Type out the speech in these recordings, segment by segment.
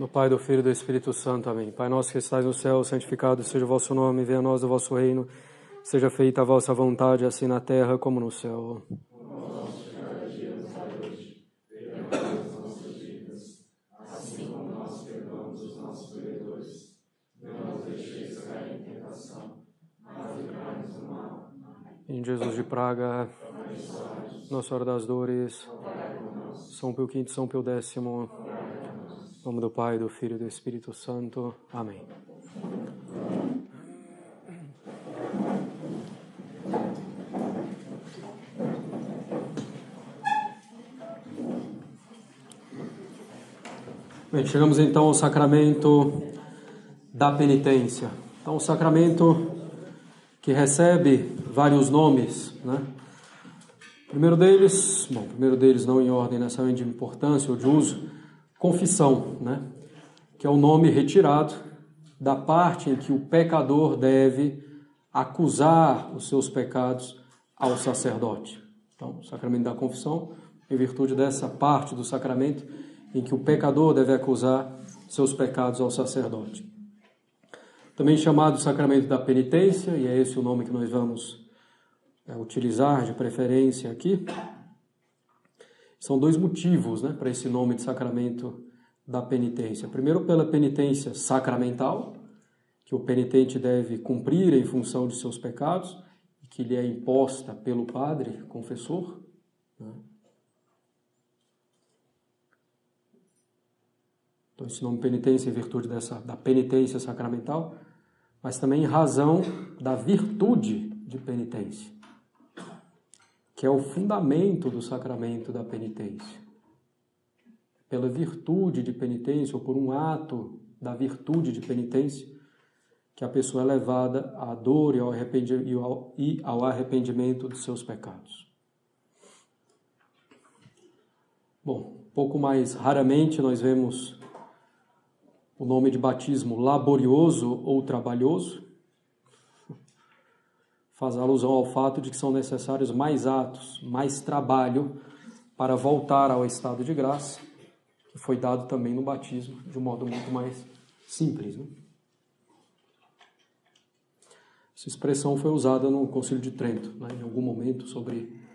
Do Pai, do Filho e do Espírito Santo. Amém. Pai nosso que estais no céu, santificado seja o vosso nome, venha a nós o vosso reino, seja feita a vossa vontade, assim na terra como no céu. Em Jesus de Praga, Nossa Senhora das Dores, São Pio V, São Pio X, em nome do Pai, do Filho e do Espírito Santo. Amém. Bem, chegamos então ao sacramento da penitência. Então, o sacramento que recebe vários nomes, né? Primeiro deles não em ordem necessariamente de importância ou de uso, confissão, né? Que é o nome retirado da parte em que o pecador deve acusar os seus pecados ao sacerdote. Então, o sacramento da confissão, em virtude dessa parte do sacramento em que o pecador deve acusar seus pecados ao sacerdote. Também chamado sacramento da penitência, e é esse o nome que nós vamos utilizar de preferência aqui. São dois motivos, né, para esse nome de sacramento da penitência. Primeiro, pela penitência sacramental, que o penitente deve cumprir em função de seus pecados, e que lhe é imposta pelo padre confessor, né? Então, esse nome penitência em virtude da penitência sacramental, mas também em razão da virtude de penitência, que é o fundamento do sacramento da penitência. Pela virtude de penitência, ou por um ato da virtude de penitência, que a pessoa é levada à dor e ao arrependimento de seus pecados. Bom, pouco mais raramente nós vemos o nome de batismo laborioso ou trabalhoso. Faz alusão ao fato de que são necessários mais atos, mais trabalho para voltar ao estado de graça, que foi dado também no batismo, de um modo muito mais simples, né? Essa expressão foi usada no Concílio de Trento, né, em algum momento, sobre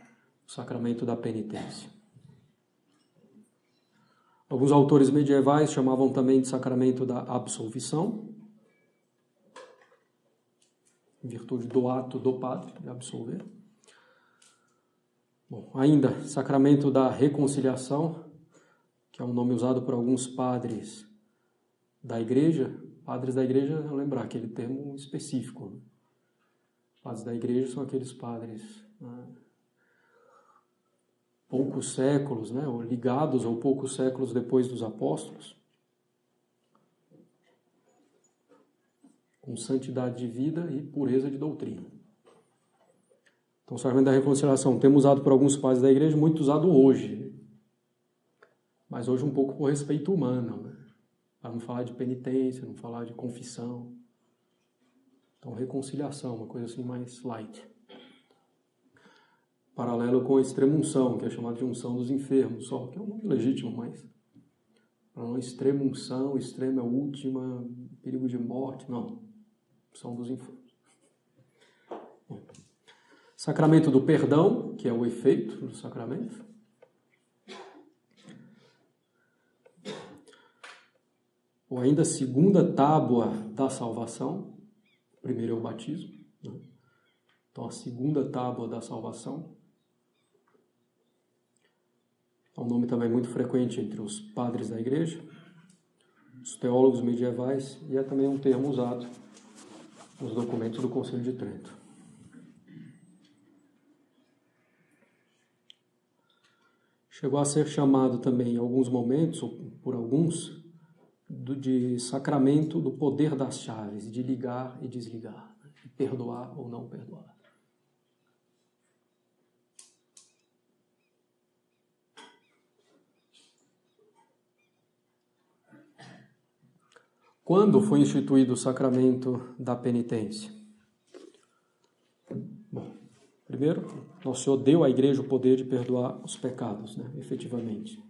o sacramento da penitência. Alguns autores medievais chamavam também de sacramento da absolvição, em virtude do ato do padre de absolver. Bom, ainda, sacramento da reconciliação, que é um nome usado por alguns padres da igreja. Padres da igreja, lembrar aquele termo específico, né? Padres da igreja são aqueles padres, né, poucos séculos, né, ou ligados ou poucos séculos depois dos apóstolos, com santidade de vida e pureza de doutrina. Então, o sacramento da reconciliação, temos usado por alguns padres da igreja, muito usado hoje, mas hoje um pouco por respeito humano, né? Para não falar de penitência, não falar de confissão. Então, reconciliação, uma coisa assim mais light. Paralelo com a extrema-unção, que é chamada de unção dos enfermos, só que é um nome legítimo, mas para uma extrema-unção, extrema é última, perigo de morte, não. Unção dos enfermos. Bom. Sacramento do perdão, que é o efeito do sacramento. Ou ainda segunda tábua da salvação. Primeiro é o batismo, né? Então, a segunda tábua da salvação. É um nome também muito frequente entre os padres da igreja, os teólogos medievais, e é também um termo usado nos documentos do Concílio de Trento. Chegou a ser chamado também, em alguns momentos, ou por alguns, de sacramento do poder das chaves, de ligar e desligar, né? De perdoar ou não perdoar. Quando foi instituído o sacramento da penitência? Bom, primeiro, Nosso Senhor deu à igreja o poder de perdoar os pecados, né, efetivamente.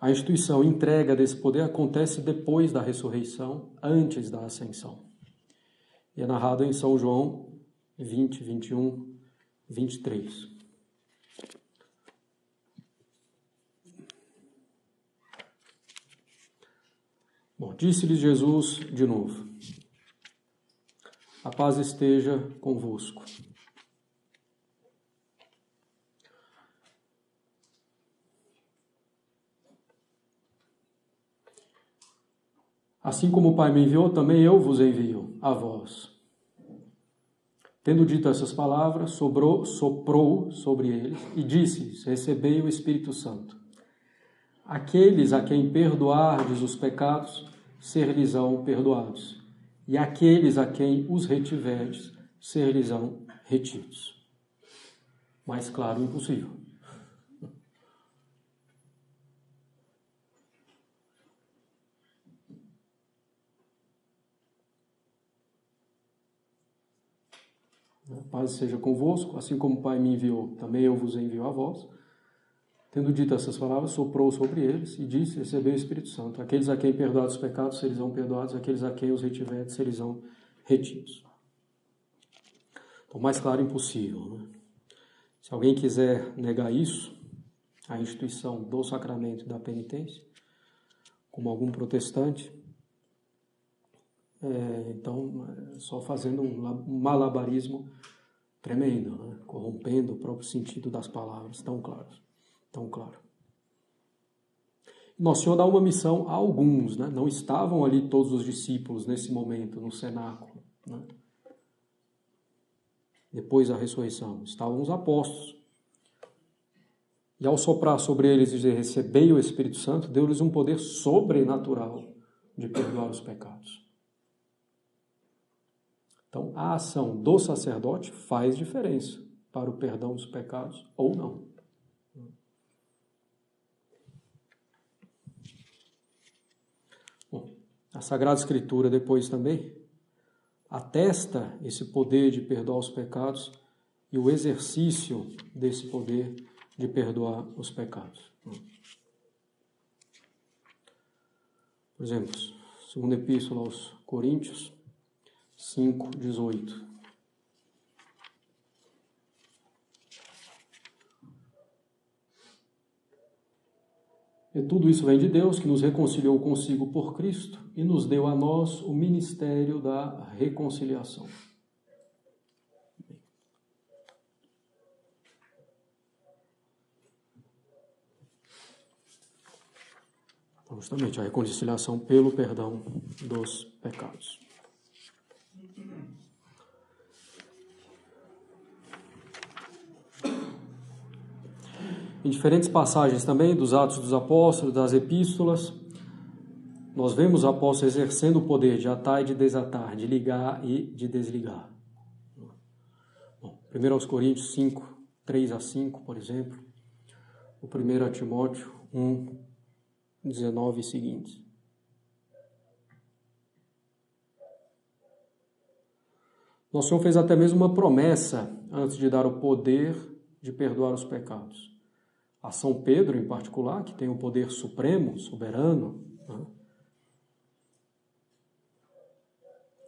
A instituição, entrega desse poder acontece depois da ressurreição, antes da ascensão. E é narrado em São João 20, 21, 23. Bom, disse-lhes Jesus de novo: a paz esteja convosco. Assim como o Pai me enviou, também eu vos envio a vós. Tendo dito essas palavras, soprou sobre eles e disse-lhes: recebei o Espírito Santo. Aqueles a quem perdoardes os pecados, ser-lhes-ão perdoados. E aqueles a quem os retiverdes, ser-lhes-ão retidos. Mais claro, impossível. A paz seja convosco, assim como o Pai me enviou, também eu vos envio a vós. Tendo dito essas palavras, soprou sobre eles e disse: recebei o Espírito Santo. Aqueles a quem perdoados os pecados, serão perdoados. Aqueles a quem os retiverdes, serão retidos. Então, mais claro, impossível, né? Se alguém quiser negar isso, a instituição do sacramento da penitência, como algum protestante, então, só fazendo um malabarismo tremendo, né? Corrompendo o próprio sentido das palavras, tão claras. Tão claro. Nosso Senhor dá uma missão a alguns, né? Não estavam ali todos os discípulos nesse momento, no cenáculo, né? Depois da ressurreição, estavam os apóstolos. E ao soprar sobre eles e dizer: recebei o Espírito Santo, deu-lhes um poder sobrenatural de perdoar os pecados. Então, a ação do sacerdote faz diferença para o perdão dos pecados ou não. Bom, a Sagrada Escritura depois também atesta esse poder de perdoar os pecados e o exercício desse poder de perdoar os pecados. Por exemplo, segunda epístola aos Coríntios 5:18. E tudo isso vem de Deus, que nos reconciliou consigo por Cristo e nos deu a nós o ministério da reconciliação. Então, justamente a reconciliação pelo perdão dos pecados. Em diferentes passagens também dos Atos dos Apóstolos, das Epístolas, nós vemos o apóstolo exercendo o poder de atar e de desatar, de ligar e de desligar. Bom, 1 aos Coríntios 5, 3-5, por exemplo. O 1 a Timóteo 1, 19 e seguintes. Nosso Senhor fez até mesmo uma promessa antes de dar o poder de perdoar os pecados. A São Pedro, em particular, que tem o poder supremo, soberano, né?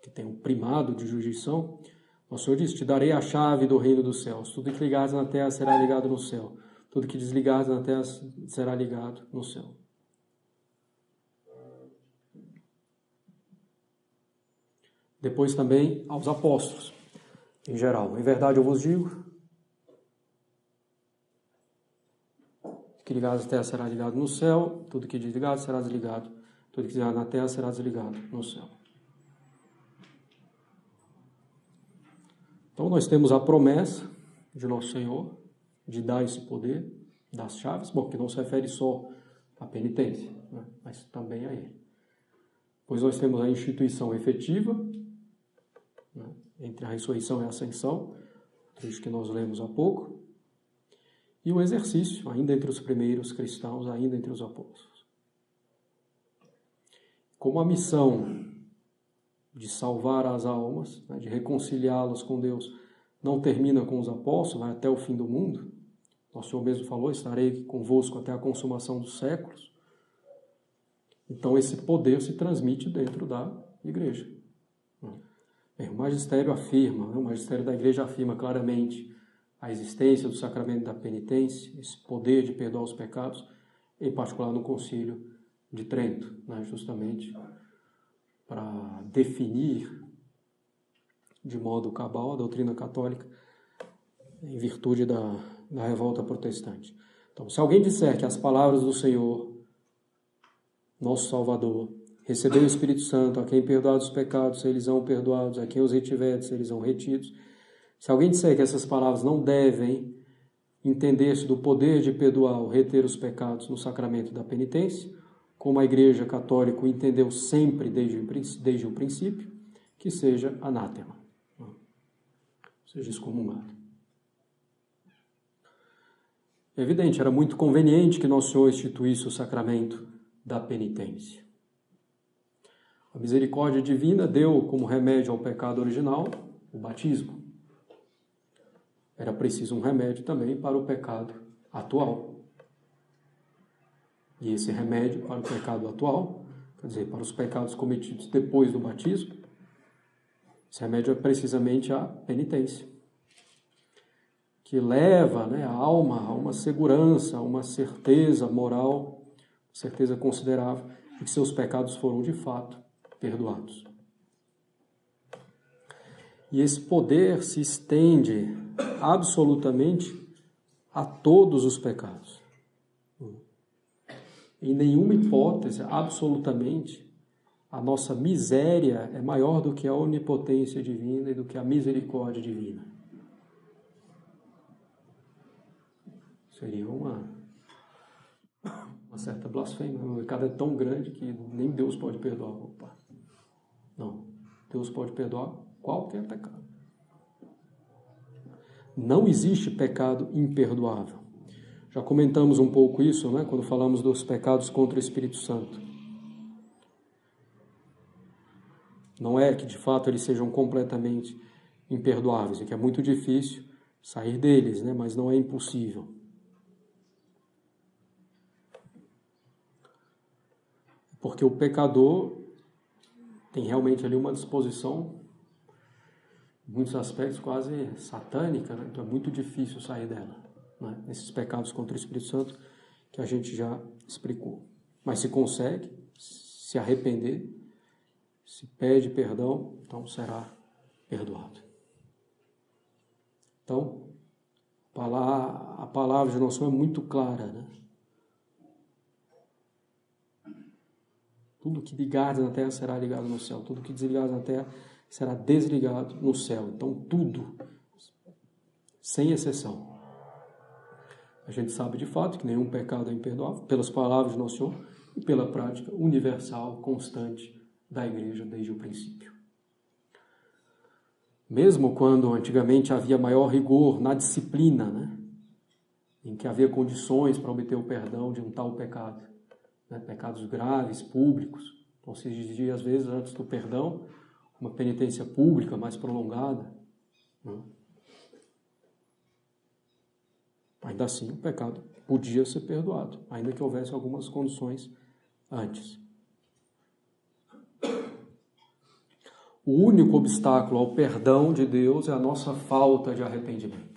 Que tem o primado de jurisdição, o Senhor diz: te darei a chave do reino dos céus. Tudo que ligares na terra será ligado no céu. Tudo que desligares na terra será ligado no céu. Depois também aos apóstolos, em geral. Em verdade eu vos digo, que ligares na terra será ligado no céu, tudo que desligado será desligado, tudo que desligado na terra será desligado no céu. Então nós temos a promessa de Nosso Senhor de dar esse poder das chaves, bom, que não se refere só à penitência, né, mas também a Ele. Pois nós temos a instituição efetiva, né, entre a ressurreição e a ascensão, trecho que nós lemos há pouco, e o exercício, ainda entre os primeiros cristãos, ainda entre os apóstolos. Como a missão de salvar as almas, né, de reconciliá-las com Deus, não termina com os apóstolos, vai até o fim do mundo. Nosso Senhor mesmo falou: estarei convosco até a consumação dos séculos. Então esse poder se transmite dentro da igreja. O magistério afirma, o magistério da igreja afirma claramente a existência do sacramento da penitência, esse poder de perdoar os pecados, em particular no Concílio de Trento, justamente para definir de modo cabal a doutrina católica em virtude da revolta protestante. Então, se alguém disser que as palavras do Senhor, nosso Salvador, recebeu o Espírito Santo, a quem perdoados os pecados, eles são perdoados, a quem os retiverdes, eles são retidos. Se alguém disser que essas palavras não devem entender-se do poder de perdoar ou reter os pecados no sacramento da penitência, como a Igreja Católica o entendeu sempre desde o princípio, que seja anátema, seja excomungado. É evidente, era muito conveniente que Nosso Senhor instituísse o sacramento da penitência. A misericórdia divina deu como remédio ao pecado original o batismo. Era preciso um remédio também para o pecado atual. E esse remédio para o pecado atual, quer dizer, para os pecados cometidos depois do batismo, esse remédio é precisamente a penitência, que leva a alma a uma segurança, a uma certeza moral, certeza considerável, de que seus pecados foram de fato perdoados. E esse poder se estende absolutamente a todos os pecados. Em nenhuma hipótese, absolutamente, a nossa miséria é maior do que a onipotência divina e do que a misericórdia divina. Seria uma certa blasfêmia. O pecado é tão grande que nem Deus pode perdoar. Opa. Não. Deus pode perdoar qualquer pecado. Não existe pecado imperdoável. Já comentamos um pouco isso, quando falamos dos pecados contra o Espírito Santo. Não é que, de fato, eles sejam completamente imperdoáveis, é que é muito difícil sair deles, mas não é impossível. Porque o pecador tem realmente ali uma disposição, em muitos aspectos, quase satânica, então é muito difícil sair dela, esses pecados contra o Espírito Santo que a gente já explicou. Mas se consegue se arrepender, se pede perdão, então será perdoado. Então, a palavra de Nosso Senhor é muito clara, Tudo que ligares na terra será ligado no céu. Tudo que desligares na terra será desligado no céu. Então, tudo, sem exceção. A gente sabe de fato que nenhum pecado é imperdoável, pelas palavras de Nosso Senhor e pela prática universal, constante da Igreja desde o princípio. Mesmo quando antigamente havia maior rigor na disciplina, em que havia condições para obter o perdão de um tal pecado, pecados graves, públicos. Então se exigia, às vezes, antes do perdão, uma penitência pública mais prolongada. Ainda assim, o pecado podia ser perdoado, ainda que houvesse algumas condições antes. O único obstáculo ao perdão de Deus é a nossa falta de arrependimento.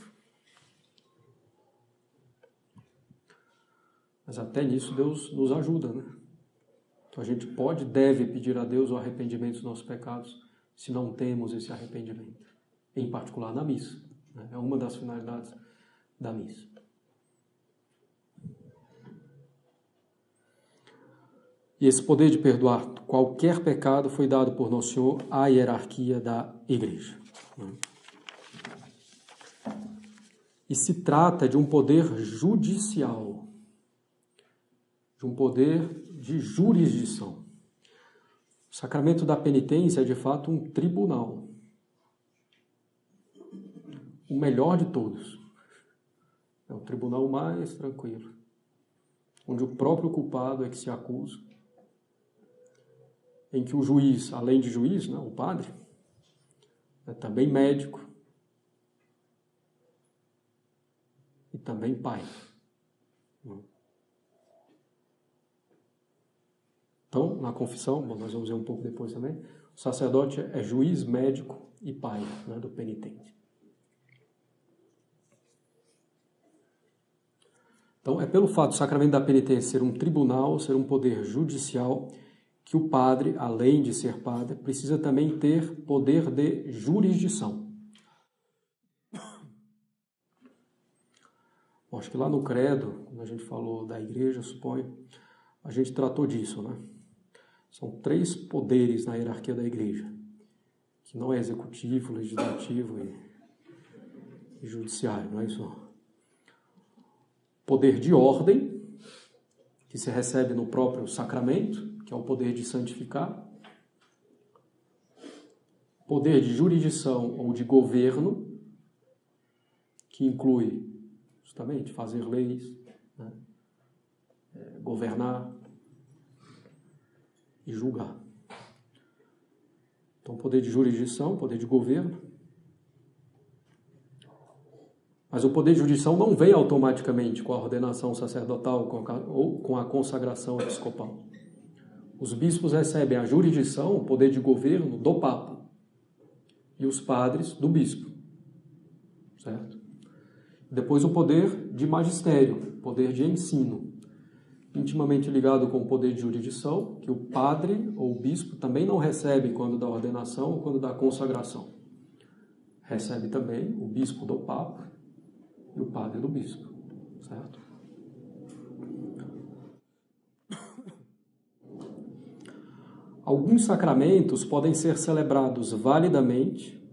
Mas até nisso Deus nos ajuda, Então a gente deve pedir a Deus o arrependimento dos nossos pecados, se não temos esse arrependimento. Em particular na missa. É uma das finalidades da missa. E esse poder de perdoar qualquer pecado foi dado por Nosso Senhor à hierarquia da Igreja. E se trata de um poder judicial, de um poder de jurisdição. O sacramento da penitência é, de fato, um tribunal. O melhor de todos. É o tribunal mais tranquilo, onde o próprio culpado é que se acusa, em que o juiz, além de juiz, o padre, é também médico e também pai. Então, na confissão, bom, nós vamos ver um pouco depois também, o sacerdote é juiz, médico e pai, né, do penitente. Então, é pelo fato do sacramento da penitência ser um tribunal, ser um poder judicial, que o padre, além de ser padre, precisa também ter poder de jurisdição. Bom, acho que lá no credo, quando a gente falou da igreja, suponho, a gente tratou disso, né? São 3 poderes na hierarquia da igreja, que não é executivo, legislativo e judiciário, não é isso? Poder de ordem, que se recebe no próprio sacramento, que é o poder de santificar. Poder de jurisdição ou de governo, que inclui justamente fazer leis, né? Governar e julgar. Então, poder de jurisdição, poder de governo. Mas o poder de jurisdição não vem automaticamente com a ordenação sacerdotal ou com a consagração episcopal. Os bispos recebem a jurisdição, o poder de governo, do Papa. E os padres, do bispo. Certo? Depois o poder de magistério, poder de ensino. Intimamente ligado com o poder de jurisdição, que o padre ou o bispo também não recebe quando dá ordenação ou quando dá consagração. Recebe também o bispo do Papa e o padre do bispo, certo? Alguns sacramentos podem ser celebrados validamente,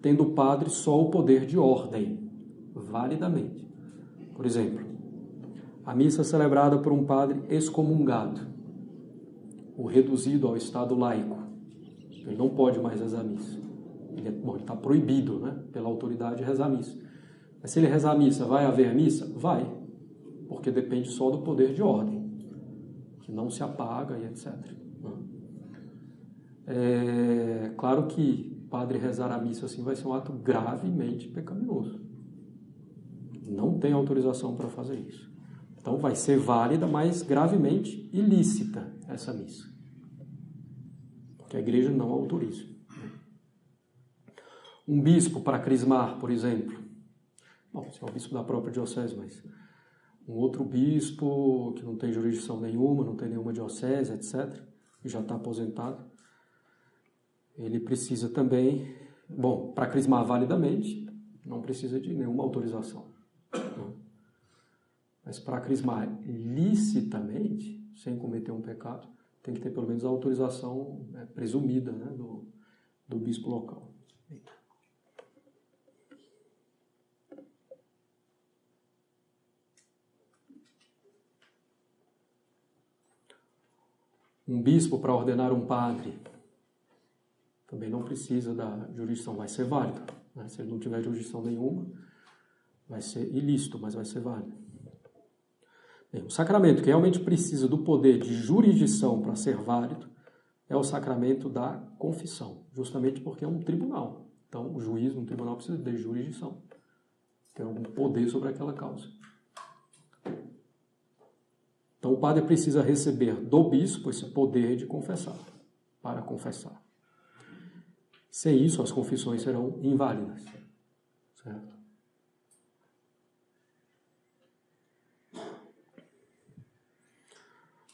tendo o padre só o poder de ordem, validamente. Por exemplo, a missa celebrada por um padre excomungado, ou reduzido ao estado laico. Ele não pode mais rezar a missa. Ele está proibido, né, pela autoridade, rezar a missa. Mas se ele rezar a missa, vai haver missa? Vai, porque depende só do poder de ordem, que não se apaga e etc. É claro que o padre rezar a missa assim vai ser um ato gravemente pecaminoso. Não tem autorização para fazer isso. Então vai ser válida, mas gravemente ilícita essa missa. Porque a igreja não autoriza. Um bispo para crismar, por exemplo. Bom, se é o bispo da própria diocese, mas um outro bispo que não tem jurisdição nenhuma, não tem nenhuma diocese, etc., e já está aposentado, ele precisa também, bom, para crismar validamente, não precisa de nenhuma autorização. Mas para crismar licitamente, sem cometer um pecado, tem que ter pelo menos a autorização, né, presumida, né, do bispo local. Um bispo para ordenar um padre também não precisa da jurisdição, vai ser válido, né? Se ele não tiver jurisdição nenhuma, vai ser ilícito, mas vai ser válido. Bem, o sacramento que realmente precisa do poder de jurisdição para ser válido é o sacramento da confissão, justamente porque é um tribunal. Então, o juiz no tribunal precisa de jurisdição, tem algum poder sobre aquela causa. Então, o padre precisa receber do bispo esse poder de confessar, para confessar. Sem isso, as confissões serão inválidas, certo?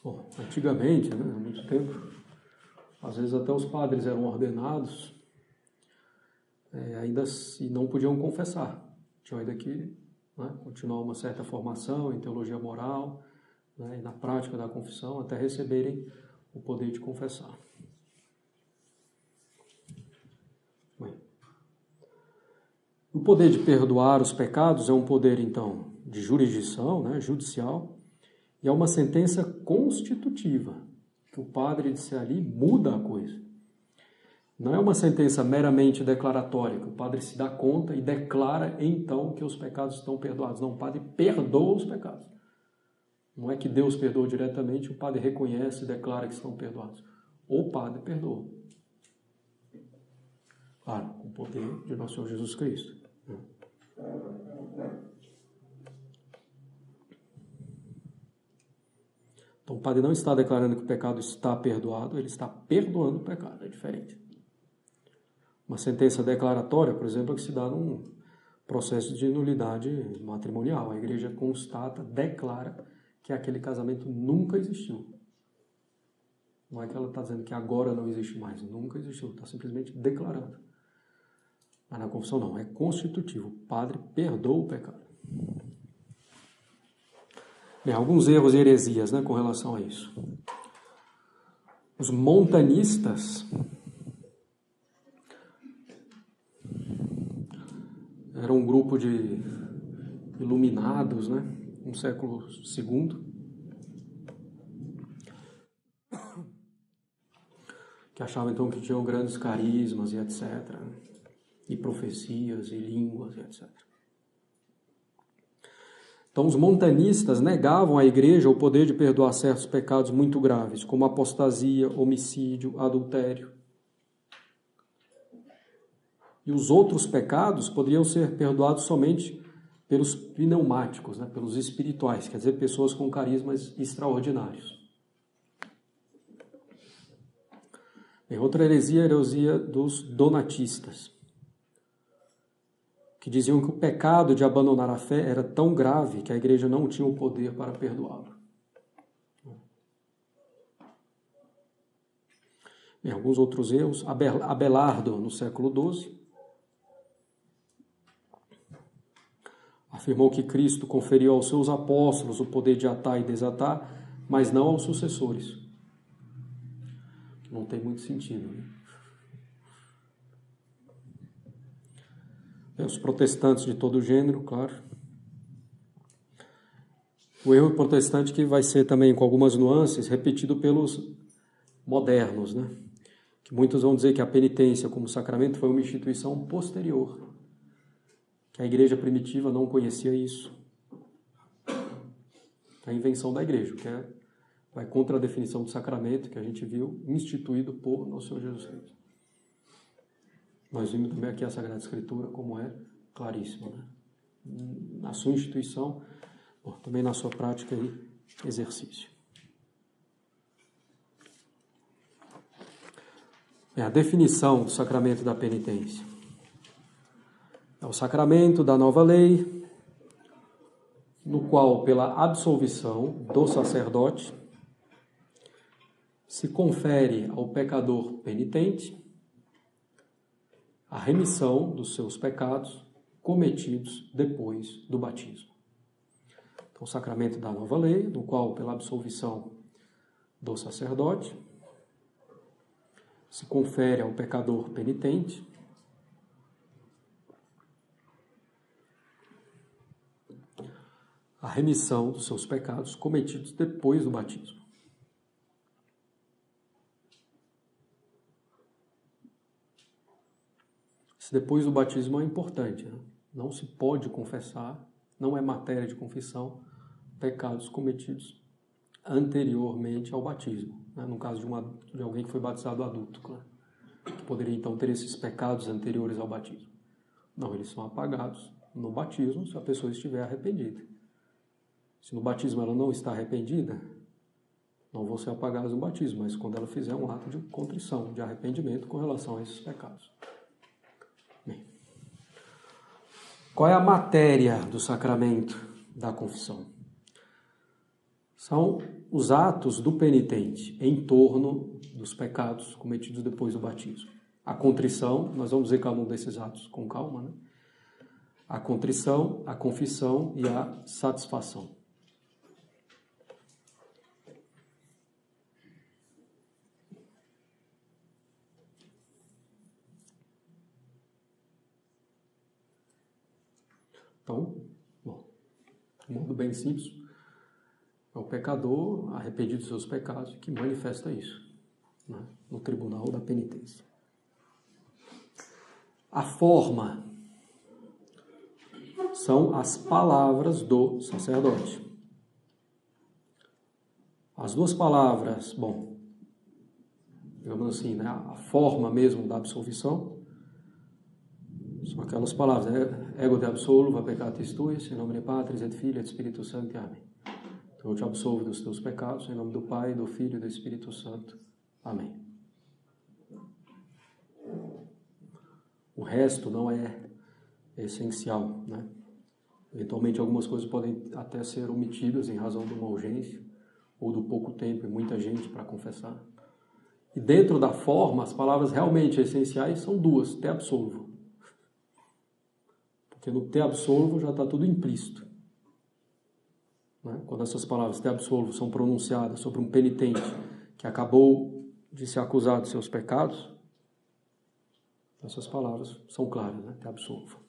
Bom, antigamente, né, há muito tempo, às vezes até os padres eram ordenados, ainda se não podiam confessar. Tinham ainda que, né, continuar uma certa formação em teologia moral, né, e na prática da confissão, até receberem o poder de confessar. Bem, o poder de perdoar os pecados é um poder, então, de jurisdição, né, judicial, e é uma sentença constitutiva, que o padre disser ali muda a coisa. Não é uma sentença meramente declaratória, que o padre se dá conta e declara então que os pecados estão perdoados. Não, o padre perdoa os pecados. Não é que Deus perdoa diretamente, o padre reconhece e declara que estão perdoados. O padre perdoa. Claro, com o poder de nosso Senhor Jesus Cristo. Então, Então o padre não está declarando que o pecado está perdoado, ele está perdoando o pecado, é diferente. Uma sentença declaratória, por exemplo, é que se dá num processo de nulidade matrimonial. A igreja constata, declara que aquele casamento nunca existiu. Não é que ela está dizendo que agora não existe mais, nunca existiu, está simplesmente declarando. Mas na confissão não, é constitutivo. O padre perdoa o pecado. Bem, alguns erros e heresias, né, com relação a isso. Os montanistas eram um grupo de iluminados, né, no século II, que achavam então que tinham grandes carismas e etc., e profecias e línguas e etc. Então, os montanistas negavam à igreja o poder de perdoar certos pecados muito graves, como apostasia, homicídio, adultério. E os outros pecados poderiam ser perdoados somente pelos pneumáticos, né, pelos espirituais, quer dizer, pessoas com carismas extraordinários. Bem, outra heresia é a heresia dos donatistas, que diziam que o pecado de abandonar a fé era tão grave que a igreja não tinha o poder para perdoá-lo. Em alguns outros erros, Abelardo, no século XII, afirmou que Cristo conferiu aos seus apóstolos o poder de atar e desatar, mas não aos sucessores. Não tem muito sentido, né? Os protestantes de todo gênero, claro. O erro protestante que vai ser também, com algumas nuances, repetido pelos modernos, né? Que muitos vão dizer que a penitência como sacramento foi uma instituição posterior, que a igreja primitiva não conhecia isso. A invenção da igreja, que vai contra a definição do sacramento que a gente viu, instituído por nosso Senhor Jesus Cristo. Nós vimos também aqui a Sagrada Escritura, como é claríssima, né? Na sua instituição, também na sua prática e exercício. É a definição do sacramento da penitência. É o sacramento da nova lei, no qual, pela absolvição do sacerdote, se confere ao pecador penitente a remissão dos seus pecados cometidos depois do batismo. Então, o sacramento da nova lei, no qual, pela absolvição do sacerdote, se confere ao pecador penitente a remissão dos seus pecados cometidos depois do batismo. Esse depois do batismo é importante, né? Não se pode confessar, não é matéria de confissão, pecados cometidos anteriormente ao batismo, né? No caso de alguém que foi batizado adulto, claro, que poderia então ter esses pecados anteriores ao batismo. Não, eles são apagados no batismo se a pessoa estiver arrependida. Se no batismo ela não está arrependida, não vão ser apagados no batismo, mas quando ela fizer um ato de contrição, de arrependimento com relação a esses pecados. Bem, qual é a matéria do sacramento da confissão? São os atos do penitente em torno dos pecados cometidos depois do batismo. A contrição, nós vamos ver cada um desses atos com calma, né? A contrição, a confissão e a satisfação. Então, de modo bem simples, é o pecador arrependido dos seus pecados que manifesta isso, né, no tribunal da penitência. A forma são as palavras do sacerdote. As duas palavras, digamos assim, né, a forma mesmo da absolvição, são aquelas palavras, né? Ego te absolvo, a peccatis tuis, in nomine Patris et Filii et Spiritus Sancti. Amém. Eu te absolvo dos teus pecados, em nome do Pai, do Filho e do Espírito Santo. Amém. O resto não é essencial, né? Eventualmente algumas coisas podem até ser omitidas em razão de uma urgência ou do pouco tempo e muita gente para confessar. E dentro da forma, as palavras realmente essenciais são duas: te absolvo. Porque no te absolvo já está tudo implícito. Né? Quando essas palavras te absolvo são pronunciadas sobre um penitente que acabou de ser acusado de seus pecados, essas palavras são claras, né? Te absolvo.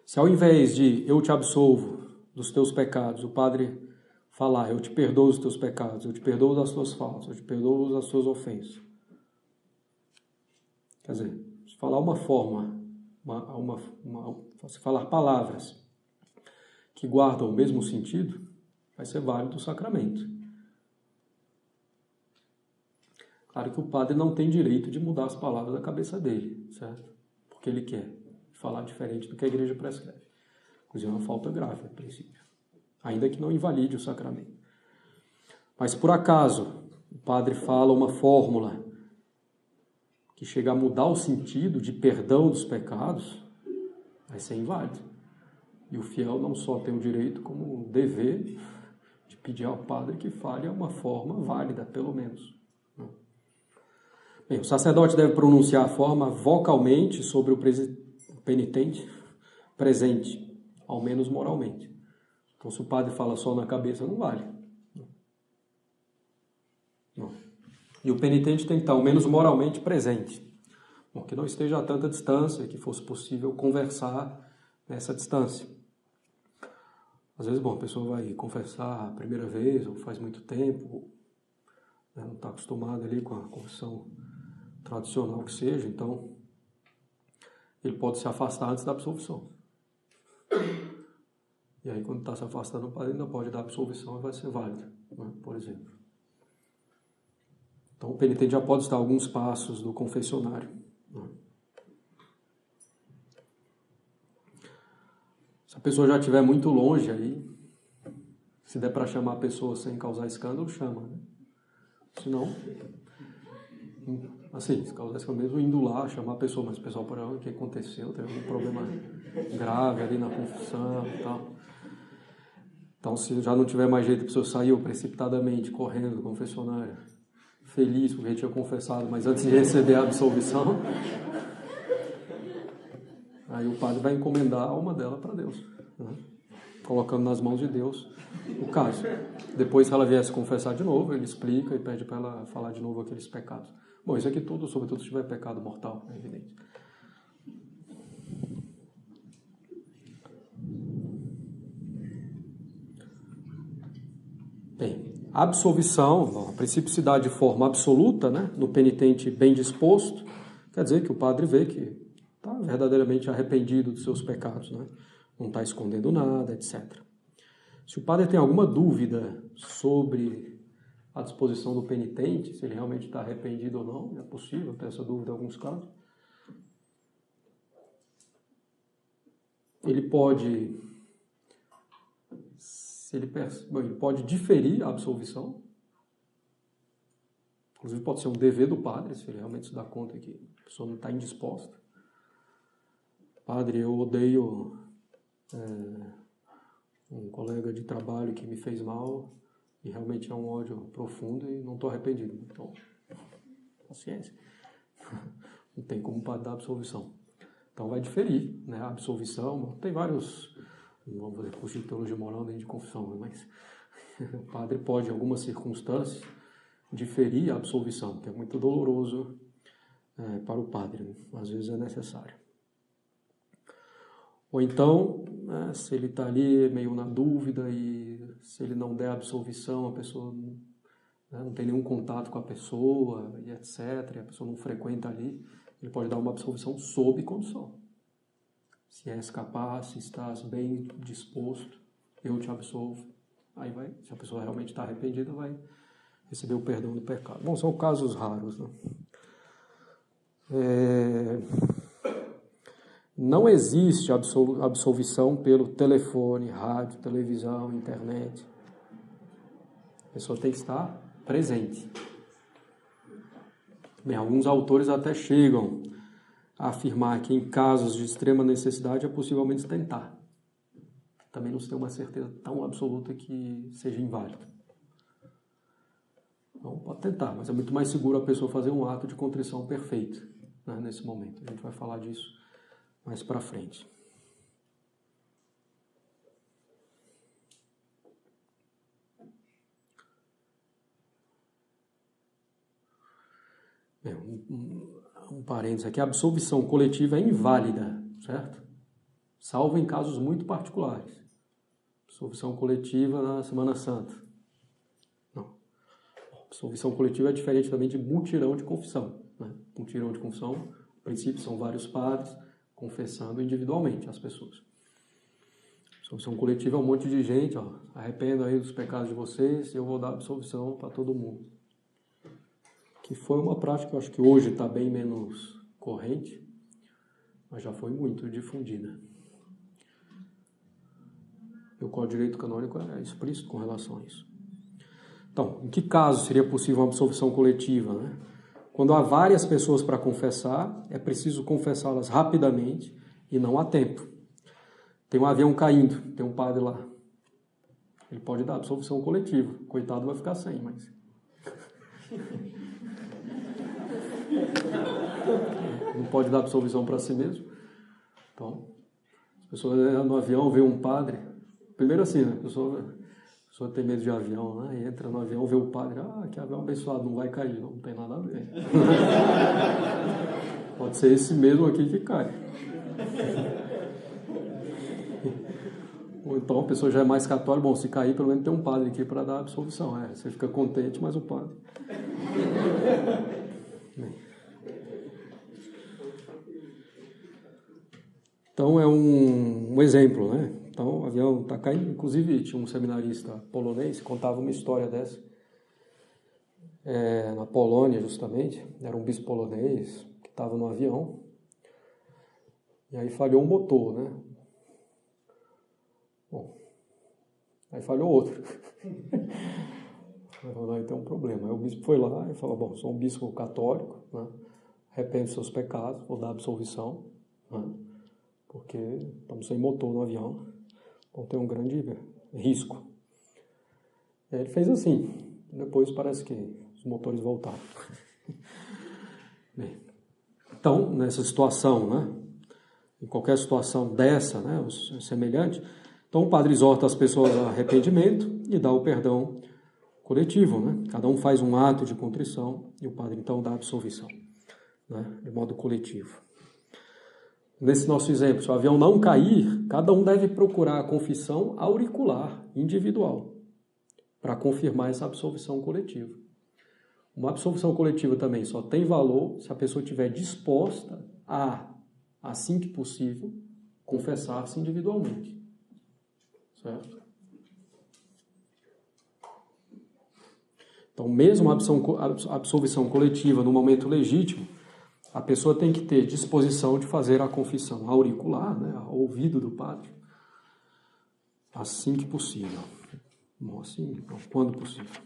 Se ao invés de eu te absolvo dos teus pecados, o padre falar eu te perdoo os teus pecados, eu te perdoo das tuas faltas, eu te perdoo das tuas ofensas. Quer dizer, se falar uma forma, se falar palavras que guardam o mesmo sentido, vai ser válido o sacramento. Claro que o padre não tem direito de mudar as palavras da cabeça dele, certo? Porque ele quer falar diferente do que a igreja prescreve. Inclusive é uma falta grave, a princípio. Ainda que não invalide o sacramento. Mas por acaso o padre fala uma fórmula que chega a mudar o sentido de perdão dos pecados, vai ser inválido. E o fiel não só tem o direito, como o dever de pedir ao padre que fale uma forma válida, pelo menos. Bem, o sacerdote deve pronunciar a forma vocalmente sobre o penitente presente, ao menos moralmente. Então, se o padre fala só na cabeça, não vale. Não. E o penitente tem que estar, ao menos moralmente, presente. Bom, que não esteja a tanta distância, que fosse possível conversar nessa distância. Às vezes, a pessoa vai confessar a primeira vez, ou faz muito tempo, né, não está acostumado ali com a confissão tradicional que seja, então ele pode se afastar antes da absolvição. E aí, quando está se afastando, o padre ainda pode dar absolvição e vai ser válido, né, por exemplo. Então, o penitente já pode estar a alguns passos do confessionário. Né. Se a pessoa já estiver muito longe, aí, se der para chamar a pessoa sem causar escândalo, chama. Né? Se não, assim, se causar escândalo mesmo, indo lá, chamar a pessoa, mas o pessoal, por aí, o que aconteceu? Teve algum problema grave ali na confissão e tal. Então, se já não tiver mais jeito, a pessoa saiu precipitadamente, correndo do confessionário, feliz porque tinha confessado, mas antes de receber a absolvição, aí o padre vai encomendar a alma dela para Deus, né? Colocando nas mãos de Deus o caso. Depois, se ela viesse confessar de novo, ele explica e pede para ela falar de novo aqueles pecados. Bom, isso aqui tudo, sobretudo se tiver pecado mortal, é evidente. Bem, a absolvição, a princípio se dá de forma absoluta, né, no penitente bem disposto, quer dizer que o padre vê que está verdadeiramente arrependido dos seus pecados, né, não está escondendo nada, etc. Se o padre tem alguma dúvida sobre a disposição do penitente, se ele realmente está arrependido ou não, é possível ter essa dúvida em alguns casos, ele pode diferir a absolvição, inclusive pode ser um dever do padre, se ele realmente se dá conta que a pessoa não está indisposta. Padre, eu odeio um colega de trabalho que me fez mal e realmente é um ódio profundo e não estou arrependido. Então, paciência. Não tem como o padre dar absolvição. Então vai diferir, né, a absolvição. Tem vários, não vamos fazer curso de teologia moral nem de confissão, mas o padre pode, em algumas circunstâncias, diferir a absolvição, que é muito doloroso para o padre, né? Às vezes é necessário. Ou então, né, se ele está ali meio na dúvida e se ele não der absolvição, a pessoa, né, não tem nenhum contato com a pessoa e etc., e a pessoa não frequenta ali, ele pode dar uma absolvição sob condição. Se és capaz, se estás bem disposto, eu te absolvo. Aí vai, se a pessoa realmente está arrependida, vai receber o perdão do pecado. Bom, são casos raros, né? Não existe absolvição pelo telefone, rádio, televisão, internet. A pessoa tem que estar presente. Bem, alguns autores até chegam a afirmar que em casos de extrema necessidade é possível ao menos tentar. Também não se tem uma certeza tão absoluta que seja inválido. Então pode tentar, mas é muito mais seguro a pessoa fazer um ato de contrição perfeito, né, nesse momento. A gente vai falar disso mais para frente. Bem, um parênteses aqui, a absolvição coletiva é inválida, certo? Salvo em casos muito particulares. Absolvição coletiva na Semana Santa. Não. Absolvição coletiva é diferente também de mutirão de confissão, né? Mutirão de confissão, a princípio, são vários padres confessando individualmente as pessoas. Absolvição coletiva é um monte de gente, ó, arrependo aí dos pecados de vocês e eu vou dar absolvição para todo mundo. Que foi uma prática que eu acho que hoje está bem menos corrente, mas já foi muito difundida. E o Código de Direito Canônico é explícito com relação a isso. Então, em que caso seria possível uma absolvição coletiva, né? Quando há várias pessoas para confessar, é preciso confessá-las rapidamente e não há tempo. Tem um avião caindo, tem um padre lá. Ele pode dar absolvição coletiva. Coitado vai ficar sem, mas... não pode dar absolvição para si mesmo. Então, as pessoas no avião vê um padre. Primeiro assim, né? A pessoa tem medo de avião, né? E entra no avião, vê o padre. Que avião abençoado, não vai cair. Não tem nada a ver. Pode ser esse mesmo aqui que cai. Ou então a pessoa já é mais católica. Bom, se cair, pelo menos tem um padre aqui para dar absolvição. Você fica contente, mas o padre... Então é um exemplo, né? Então o avião está caindo. Inclusive tinha um seminarista polonês que contava uma história dessa. Na Polônia, justamente, era um bispo polonês que estava no avião. E aí falhou um motor, né? Bom, aí falhou outro. Aí tem um problema. Aí o bispo foi lá e falou, bom, sou um bispo católico, né? Arrependo dos seus pecados, vou dar absolvição, né? Porque estamos sem motor no avião, então tem um grande risco. E aí ele fez assim, depois parece que os motores voltaram. Bem, então, nessa situação, né? Em qualquer situação dessa, né? Semelhante, então o padre exorta as pessoas ao arrependimento e dá o perdão coletivo, né? Cada um faz um ato de contrição e o padre então dá a absolvição, né? De modo coletivo. Nesse nosso exemplo, se o avião não cair, cada um deve procurar a confissão auricular, individual, para confirmar essa absolvição coletiva. Uma absolvição coletiva também só tem valor se a pessoa estiver disposta a, assim que possível, confessar-se individualmente. Certo? Então, mesmo a absolvição coletiva no momento legítimo, a pessoa tem que ter disposição de fazer a confissão auricular, né, ao ouvido do padre, assim que possível. Bom, assim, não, quando possível.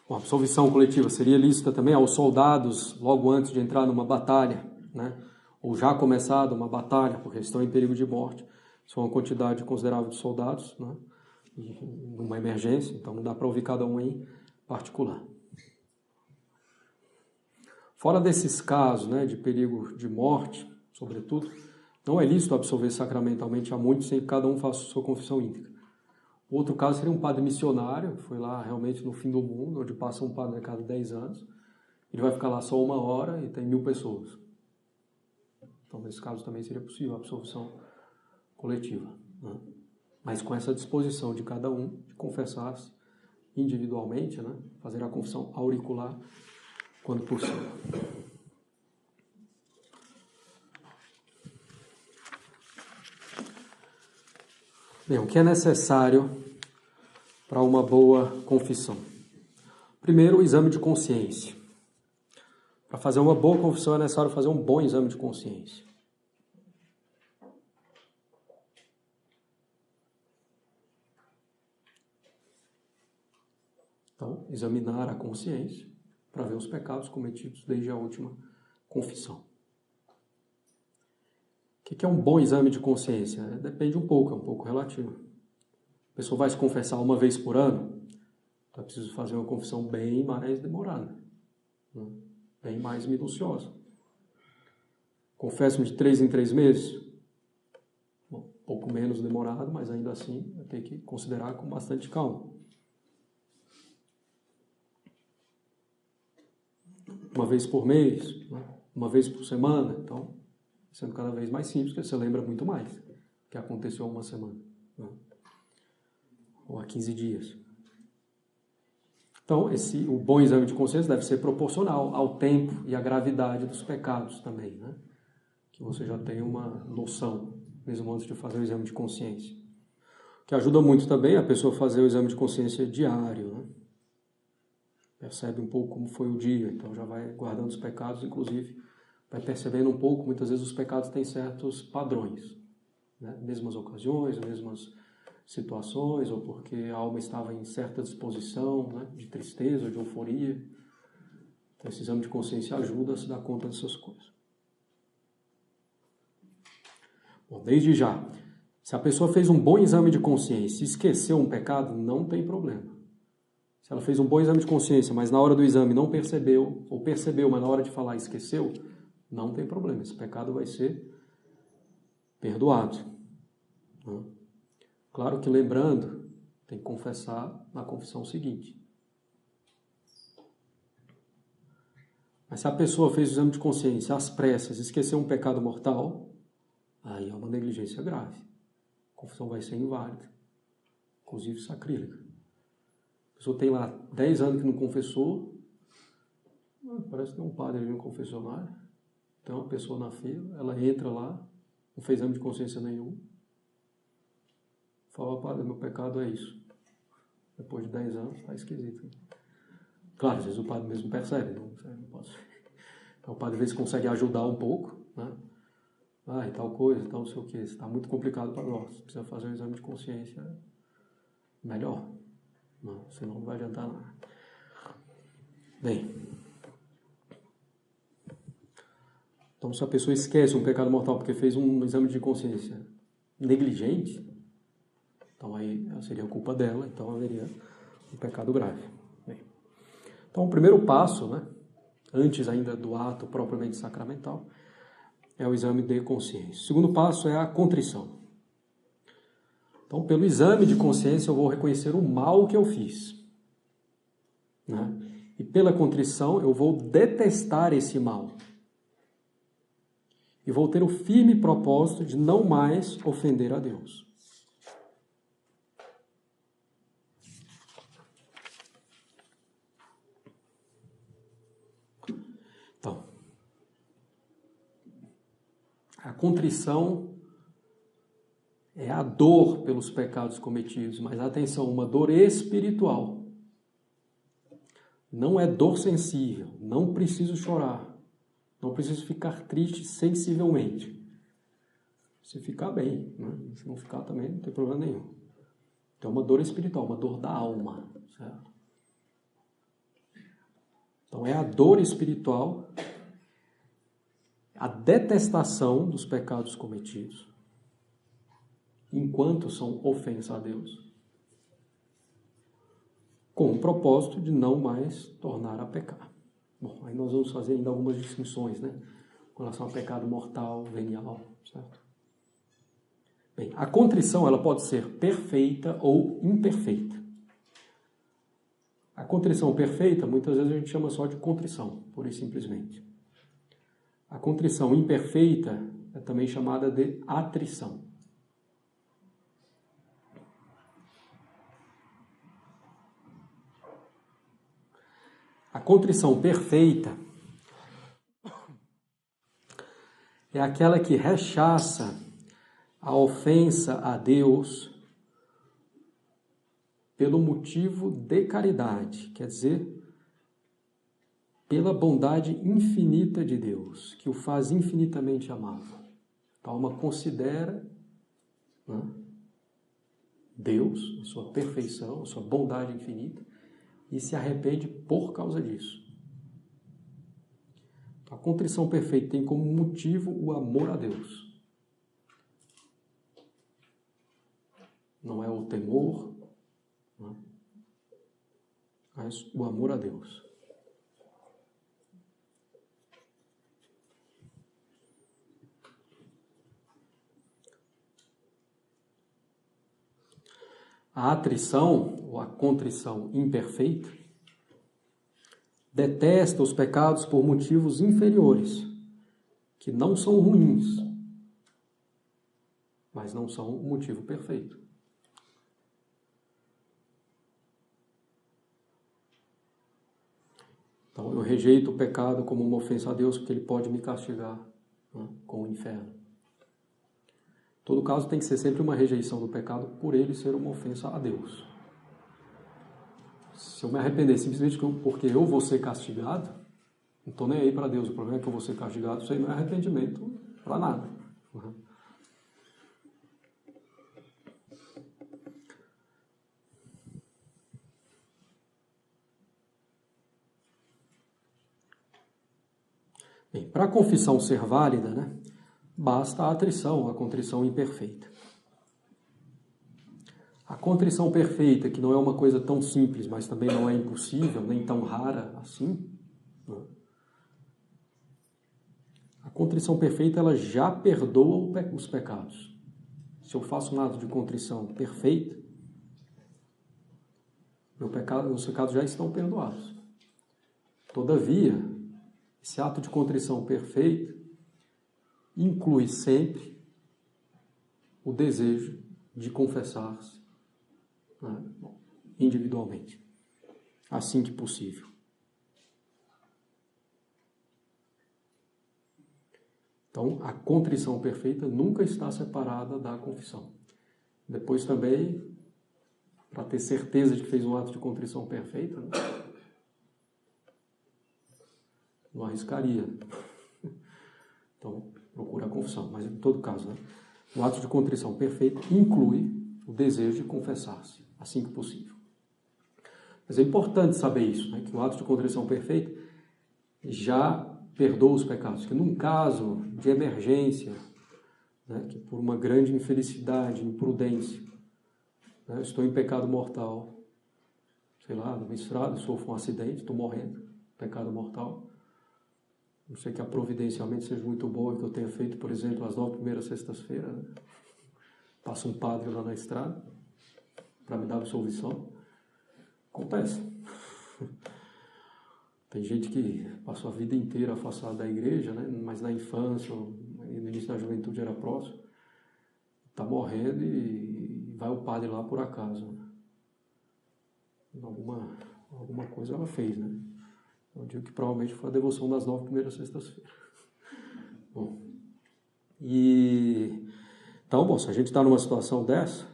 Bom, a absolvição coletiva seria lícita também aos soldados logo antes de entrar numa batalha, né, ou já começada uma batalha, porque estão em perigo de morte. São uma quantidade considerável de soldados, né, numa emergência, então não dá para ouvir cada um em particular. Fora desses casos, né, de perigo de morte, sobretudo, não é lícito absolver sacramentalmente a muitos sem que cada um faça sua confissão íntegra. Outro caso seria um padre missionário, que foi lá realmente no fim do mundo, onde passa um padre a cada 10 anos, ele vai ficar lá só 1 hora e tem 1000 pessoas. Então, nesse caso também seria possível a absolvição coletiva, né? Mas com essa disposição de cada um de confessar-se individualmente, né? Fazer a confissão auricular quando possível. Bem, o que é necessário para uma boa confissão? Primeiro, o exame de consciência. Para fazer uma boa confissão é necessário fazer um bom exame de consciência. Então, examinar a consciência para ver os pecados cometidos desde a última confissão. O que é um bom exame de consciência? Depende um pouco relativo. A pessoa vai se confessar uma vez por ano, então é preciso fazer uma confissão bem mais demorada, né? Bem mais minuciosa. Confesso-me de 3 em 3 meses? Bom, um pouco menos demorado, mas ainda assim vai ter que considerar com bastante calma. Uma vez por mês, né? Uma vez por semana, então, sendo cada vez mais simples, porque você lembra muito mais o que aconteceu há uma semana, né? Ou há 15 dias. Então, o bom exame de consciência deve ser proporcional ao tempo e à gravidade dos pecados também, né? Que você já tenha uma noção, mesmo antes de fazer o exame de consciência. O que ajuda muito também é a pessoa fazer o exame de consciência diário, né? Percebe um pouco como foi o dia, então já vai guardando os pecados, inclusive vai percebendo um pouco, muitas vezes os pecados têm certos padrões, né? Mesmas ocasiões, mesmas situações, ou porque a alma estava em certa disposição, né? De tristeza, de euforia. Então esse exame de consciência ajuda a se dar conta dessas coisas. Bom, desde já, se a pessoa fez um bom exame de consciência e esqueceu um pecado, não tem problema. Se ela fez um bom exame de consciência, mas na hora do exame não percebeu, ou percebeu, mas na hora de falar esqueceu, não tem problema. Esse pecado vai ser perdoado. Claro que lembrando, tem que confessar na confissão seguinte. Mas se a pessoa fez o exame de consciência às pressas, esqueceu um pecado mortal, aí é uma negligência grave. A confissão vai ser inválida, inclusive sacrílega. A pessoa tem lá 10 anos que não confessou, parece que tem um padre ali no confessionário, tem uma pessoa na fila, ela entra lá, não fez exame de consciência nenhum, fala, padre, meu pecado é isso. Depois de 10 anos, está esquisito. Claro, às vezes o padre mesmo percebe, não pode. Então o padre às vezes consegue ajudar um pouco, né? E tal coisa, tal não sei o que, está muito complicado para nós, precisa fazer um exame de consciência melhor. Não, senão não vai adiantar nada. Bem, então se a pessoa esquece um pecado mortal porque fez um exame de consciência negligente, então aí seria culpa dela, então haveria um pecado grave. Bem, então o primeiro passo, né, antes ainda do ato propriamente sacramental, é o exame de consciência. O segundo passo é a contrição. Então, pelo exame de consciência, eu vou reconhecer o mal que eu fiz, né? E pela contrição, eu vou detestar esse mal. E vou ter o firme propósito de não mais ofender a Deus. Então, a contrição é a dor pelos pecados cometidos, mas atenção, uma dor espiritual. Não é dor sensível, não preciso chorar, não preciso ficar triste sensivelmente. Se ficar bem, né? Se não ficar também não tem problema nenhum. Então é uma dor espiritual, uma dor da alma, certo? Então é a dor espiritual, a detestação dos pecados cometidos, enquanto são ofensa a Deus, com o propósito de não mais tornar a pecar. Bom, aí nós vamos fazer ainda algumas distinções, né, com relação ao pecado mortal, venial, certo? Bem, a contrição ela pode ser perfeita ou imperfeita. A contrição perfeita, muitas vezes a gente chama só de contrição, pura e simplesmente. A contrição imperfeita é também chamada de atrição. A contrição perfeita é aquela que rechaça a ofensa a Deus pelo motivo de caridade, quer dizer, pela bondade infinita de Deus, que o faz infinitamente amável. A alma considera, né, Deus, a sua perfeição, a sua bondade infinita, e se arrepende por causa disso. A contrição perfeita tem como motivo o amor a Deus. Não é o temor, né, mas o amor a Deus. A atrição, ou a contrição imperfeita, detesta os pecados por motivos inferiores, que não são ruins, mas não são o motivo perfeito. Então, eu rejeito o pecado como uma ofensa a Deus, porque ele pode me castigar, né, com o inferno. Em todo caso, tem que ser sempre uma rejeição do pecado por ele ser uma ofensa a Deus. Se eu me arrepender simplesmente porque eu vou ser castigado, não estou nem aí para Deus. O problema é que eu vou ser castigado, isso aí não é arrependimento para nada. Bem, para a confissão ser válida, né, basta a atrição, a contrição imperfeita. A contrição perfeita, que não é uma coisa tão simples, mas também não é impossível, nem tão rara assim, né? A contrição perfeita, ela já perdoa os pecados. Se eu faço um ato de contrição perfeita, meus pecados já estão perdoados. Todavia, esse ato de contrição perfeita inclui sempre o desejo de confessar-se, né, individualmente, assim que possível. Então, a contrição perfeita nunca está separada da confissão. Depois também, para ter certeza de que fez um ato de contrição perfeita, né, não arriscaria. Então, procura a confissão. Mas, em todo caso, né, o ato de contrição perfeita inclui o desejo de confessar-se, assim que possível. Mas é importante saber isso, né, que o ato de contrição perfeita já perdoa os pecados. Que num caso de emergência, né, que por uma grande infelicidade, imprudência, né, eu estou em pecado mortal, sei lá, numa estrada, sofro um acidente, estou morrendo, pecado mortal. Não sei que a providencialmente seja muito boa e que eu tenha feito, por exemplo, as 9 primeiras sextas-feiras, né? Passa um padre lá na estrada para me dar absolvição. Acontece. Tem gente que passou a vida inteira afastada da igreja, né? Mas na infância, no início da juventude era próximo, está morrendo e vai o padre lá por acaso. Alguma coisa ela fez, né? Eu digo que provavelmente foi a devoção das 9 primeiras sextas-feiras. Bom, então, se a gente está numa situação dessa,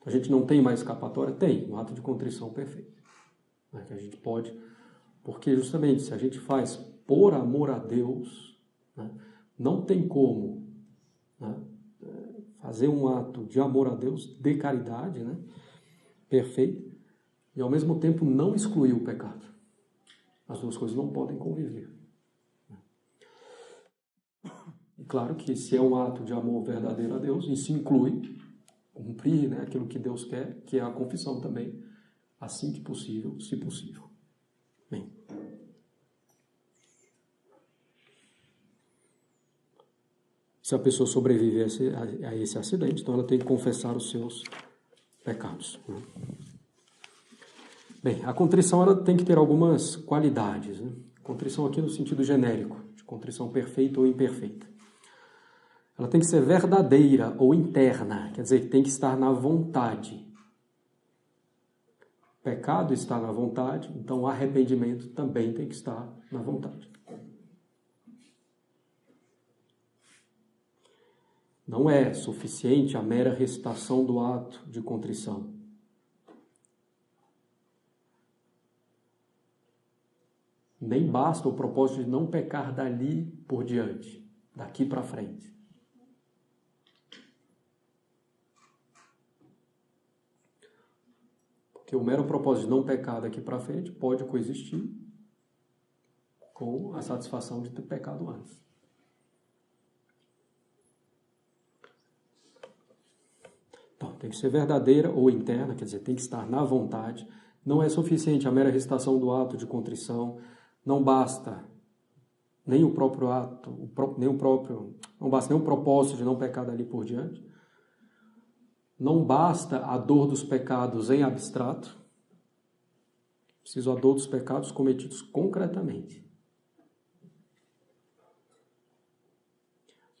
a gente não tem mais escapatória? Tem, um ato de contrição perfeito. Né, que a gente pode, porque justamente se a gente faz por amor a Deus, né, não tem como, né, fazer um ato de amor a Deus, de caridade, né, perfeito, e ao mesmo tempo não excluir o pecado. As duas coisas não podem conviver. E claro que se é um ato de amor verdadeiro a Deus, isso inclui cumprir, né, aquilo que Deus quer, que é a confissão também, assim que possível, se possível. Bem. Se a pessoa sobreviver a esse acidente, então ela tem que confessar os seus pecados. Bem, a contrição ela tem que ter algumas qualidades, né? Contrição aqui no sentido genérico, de contrição perfeita ou imperfeita. Ela tem que ser verdadeira ou interna, quer dizer, tem que estar na vontade. Pecado está na vontade, então o arrependimento também tem que estar na vontade. Não é suficiente a mera recitação do ato de contrição. Nem basta o propósito de não pecar dali por diante, daqui para frente. Porque o mero propósito de não pecar daqui para frente pode coexistir com a satisfação de ter pecado antes. Então, tem que ser verdadeira ou interna, quer dizer, tem que estar na vontade. Não é suficiente a mera recitação do ato de contrição. Não basta nem o próprio ato, não basta nem o propósito de não pecar dali por diante. Não basta a dor dos pecados em abstrato. Preciso a dor dos pecados cometidos concretamente.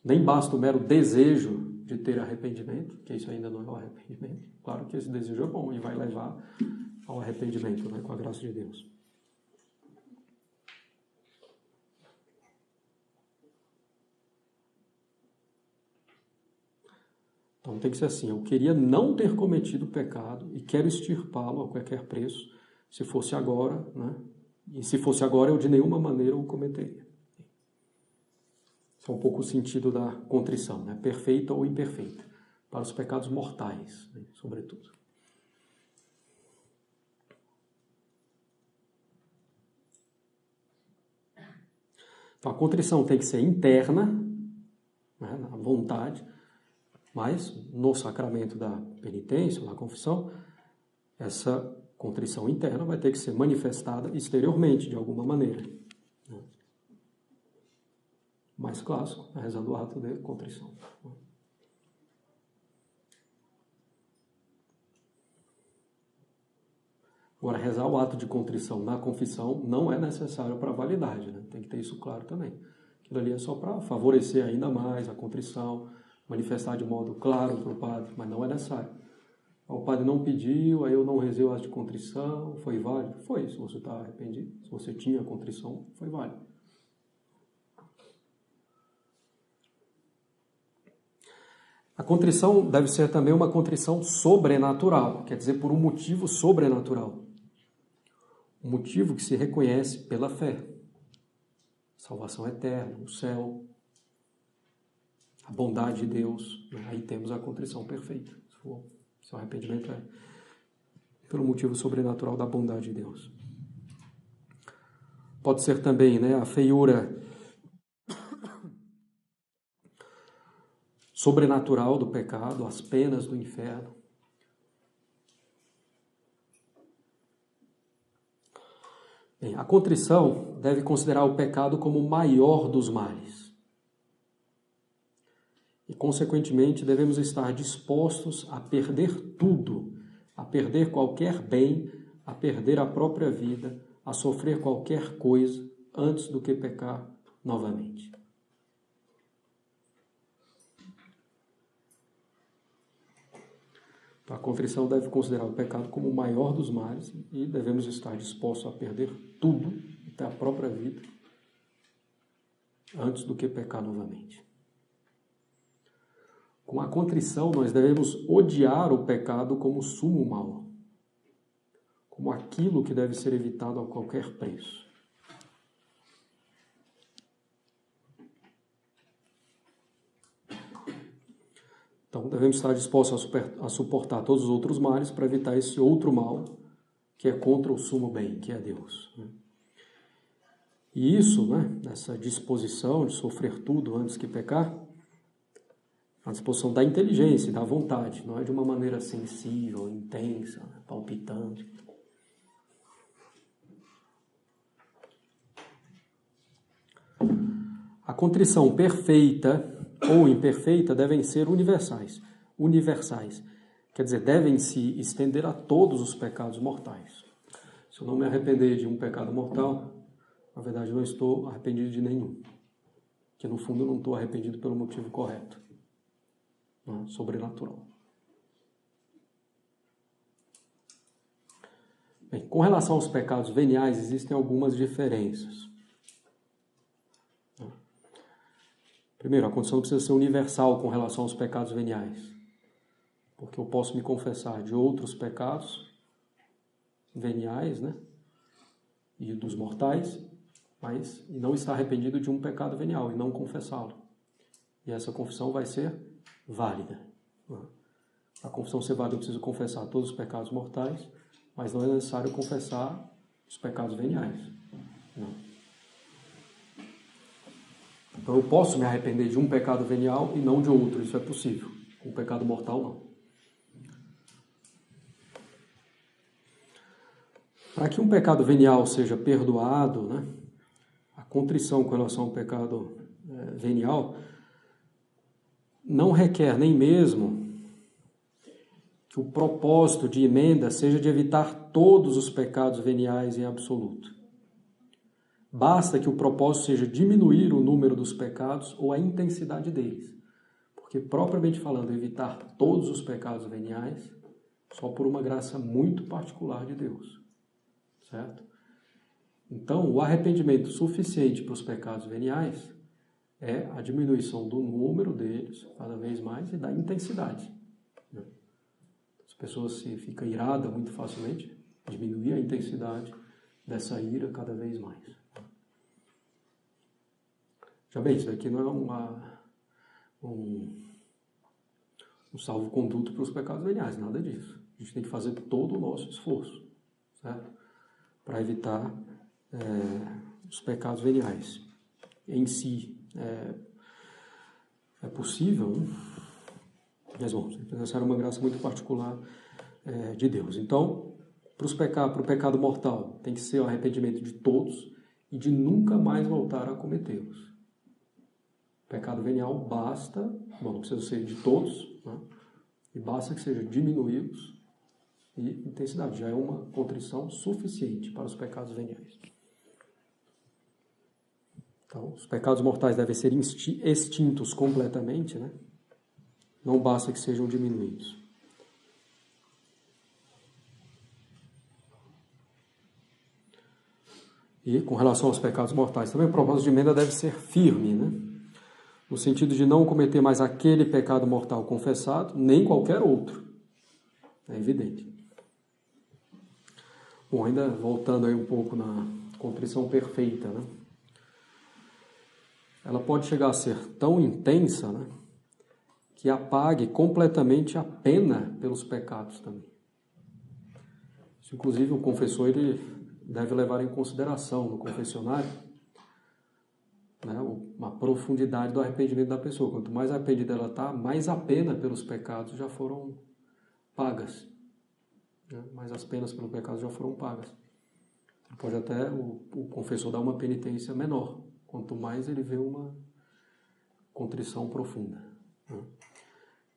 Nem basta o mero desejo de ter arrependimento, que isso ainda não é o arrependimento. Claro que esse desejo é bom e vai levar ao arrependimento, né, com a graça de Deus. Então tem que ser assim, eu queria não ter cometido pecado e quero extirpá-lo a qualquer preço, se fosse agora, né? E se fosse agora eu de nenhuma maneira o cometeria. Esse é um pouco o sentido da contrição, né? Perfeita ou imperfeita, para os pecados mortais, né? Sobretudo. Então a contrição tem que ser interna, né? Na vontade, mas no sacramento da penitência, da confissão, essa contrição interna vai ter que ser manifestada exteriormente, de alguma maneira. Mais clássico, a reza do ato de contrição. Agora, rezar o ato de contrição na confissão não é necessário para a validade, né? Tem que ter isso claro também. Aquilo ali é só para favorecer ainda mais a contrição, manifestar de modo claro para o padre, mas não é necessário. O padre não pediu, aí eu não rezei o ato de contrição, foi válido? Foi, se você está arrependido. Se você tinha contrição, foi válido. A contrição deve ser também uma contrição sobrenatural, quer dizer, por um motivo sobrenatural. Um motivo que se reconhece pela fé. Salvação eterna, o céu, a bondade de Deus. Aí temos a contrição perfeita. Se o arrependimento é pelo motivo sobrenatural da bondade de Deus. Pode ser também, né, a feiura sobrenatural do pecado, as penas do inferno. Bem, a contrição deve considerar o pecado como o maior dos males. E, consequentemente, devemos estar dispostos a perder tudo, a perder qualquer bem, a perder a própria vida, a sofrer qualquer coisa antes do que pecar novamente. A contrição deve considerar o pecado como o maior dos males e devemos estar dispostos a perder tudo, até a própria vida, antes do que pecar novamente. Com a contrição, nós devemos odiar o pecado como sumo mal, como aquilo que deve ser evitado a qualquer preço. Então, devemos estar dispostos a suportar todos os outros males para evitar esse outro mal, que é contra o sumo bem, que é Deus. E isso, né, essa disposição de sofrer tudo antes que pecar, a disposição da inteligência, da vontade, não é de uma maneira sensível, intensa, palpitante. A contrição perfeita ou imperfeita devem ser universais. Universais. Quer dizer, devem se estender a todos os pecados mortais. Se eu não me arrepender de um pecado mortal, na verdade não estou arrependido de nenhum. Que no fundo eu não estou arrependido pelo motivo correto. Não, sobrenatural. Bem, com relação aos pecados veniais, existem algumas diferenças. Primeiro, a condição precisa ser universal com relação aos pecados veniais. Porque eu posso me confessar de outros pecados veniais, né? E dos mortais, e não está arrependido de um pecado venial e não confessá-lo. E essa confissão vai ser válida. A confissão ser válida, eu preciso confessar todos os pecados mortais, mas não é necessário confessar os pecados veniais. Não. Então eu posso me arrepender de um pecado venial e não de outro, isso é possível. Com um pecado mortal, não. Para que um pecado venial seja perdoado, né, a contrição com relação ao pecado venial não requer nem mesmo que o propósito de emenda seja de evitar todos os pecados veniais em absoluto. Basta que o propósito seja diminuir o número dos pecados ou a intensidade deles. Porque, propriamente falando, evitar todos os pecados veniais só por uma graça muito particular de Deus. Certo? Então, o arrependimento suficiente para os pecados veniais é a diminuição do número deles, cada vez mais, e da intensidade. As pessoas se ficam iradas muito facilmente, diminuir a intensidade dessa ira cada vez mais. Já bem, isso aqui não é um salvo-conduto para os pecados veniais, nada disso. A gente tem que fazer todo o nosso esforço, certo? Para evitar os pecados veniais. Em si, é possível, mas bom, essa era uma graça muito particular de Deus. Então, para o pecado mortal, tem que ser o arrependimento de todos e de nunca mais voltar a cometê-los. O pecado venial basta, não precisa ser de todos, né? E basta que seja diminuídos e intensidade. Já é uma contrição suficiente para os pecados veniais. Então, os pecados mortais devem ser extintos completamente, né? Não basta que sejam diminuídos. E com relação aos pecados mortais, também o propósito de emenda deve ser firme, né? No sentido de não cometer mais aquele pecado mortal confessado, nem qualquer outro. É evidente. Bom, ainda voltando aí um pouco na contrição perfeita, né? Ela pode chegar a ser tão intensa, né, que apague completamente a pena pelos pecados também. Isso, inclusive, o confessor ele deve levar em consideração no confessionário, né, a profundidade do arrependimento da pessoa. Quanto mais arrependida ela está, mais a pena pelos pecados já foram pagas. Né? Mais as penas pelos pecados já foram pagas. Pode até o confessor dar uma penitência menor, quanto mais ele vê uma contrição profunda. Né?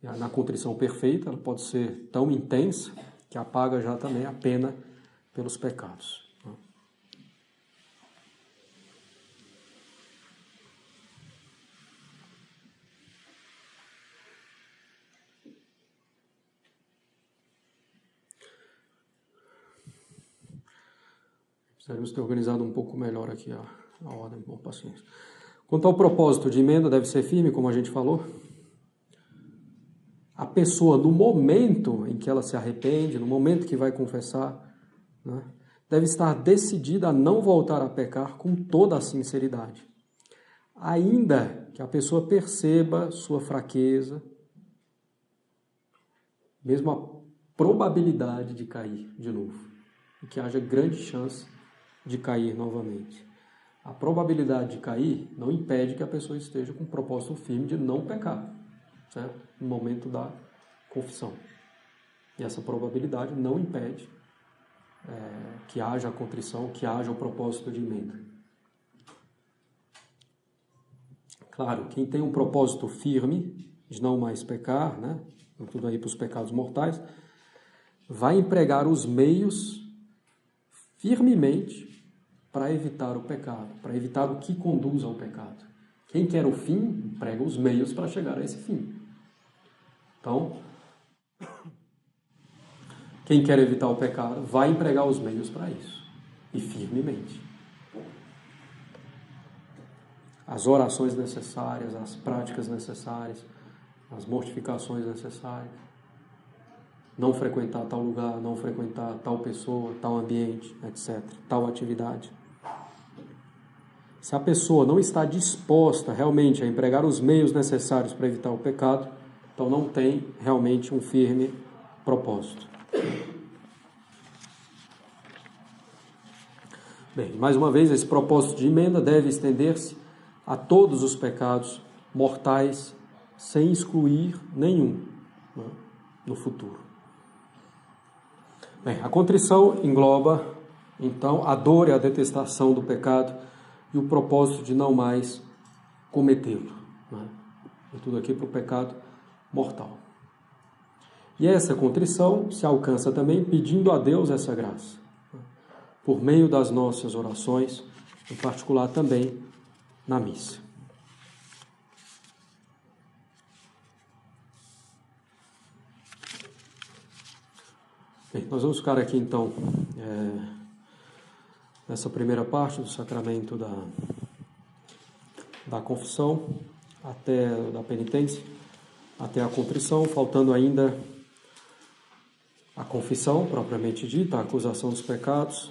E na contrição perfeita, ela pode ser tão intensa que apaga já também a pena pelos pecados. Né? Precisamos ter organizado um pouco melhor aqui a ordem, bom, paciência. Quanto ao propósito de emenda, deve ser firme, como a gente falou. A pessoa, no momento em que ela se arrepende, no momento que vai confessar, né, deve estar decidida a não voltar a pecar com toda a sinceridade. Ainda que a pessoa perceba sua fraqueza, mesmo a probabilidade de cair de novo, e que haja grande chance de cair novamente. A probabilidade de cair não impede que a pessoa esteja com um propósito firme de não pecar, certo? No momento da confissão. E essa probabilidade não impede que haja a contrição, que haja o propósito de emenda. Claro, quem tem um propósito firme de não mais pecar, né? Tudo aí para os pecados mortais, vai empregar os meios firmemente para evitar o pecado, para evitar o que conduz ao pecado. Quem quer o fim, emprega os meios para chegar a esse fim. Então, quem quer evitar o pecado, vai empregar os meios para isso, e firmemente. As orações necessárias, as práticas necessárias, as mortificações necessárias. Não frequentar tal lugar, não frequentar tal pessoa, tal ambiente, etc. Tal atividade. Se a pessoa não está disposta realmente a empregar os meios necessários para evitar o pecado, então não tem realmente um firme propósito. Bem, mais uma vez, esse propósito de emenda deve estender-se a todos os pecados mortais, sem excluir nenhum, né, no futuro. Bem, a contrição engloba, então, a dor e a detestação do pecado e o propósito de não mais cometê-lo. Né? E tudo aqui para o pecado mortal. E essa contrição se alcança também pedindo a Deus essa graça, né? Por meio das nossas orações, em particular também na missa. Bem, nós vamos ficar aqui então nessa primeira parte do sacramento da confissão, da penitência, até a contrição, faltando ainda a confissão propriamente dita, a acusação dos pecados,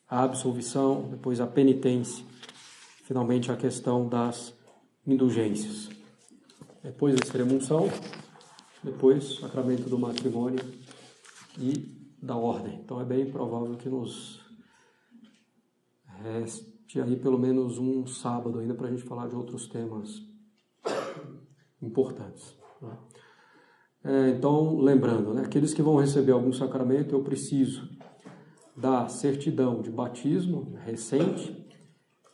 a absolvição, depois a penitência, finalmente a questão das indulgências. Depois a extrema-unção, depois o sacramento do matrimônio e da ordem. Então é bem provável que nos reste aí pelo menos um sábado ainda para a gente falar de outros temas importantes, né? Então, lembrando, né, aqueles que vão receber algum sacramento, eu preciso da certidão de batismo recente,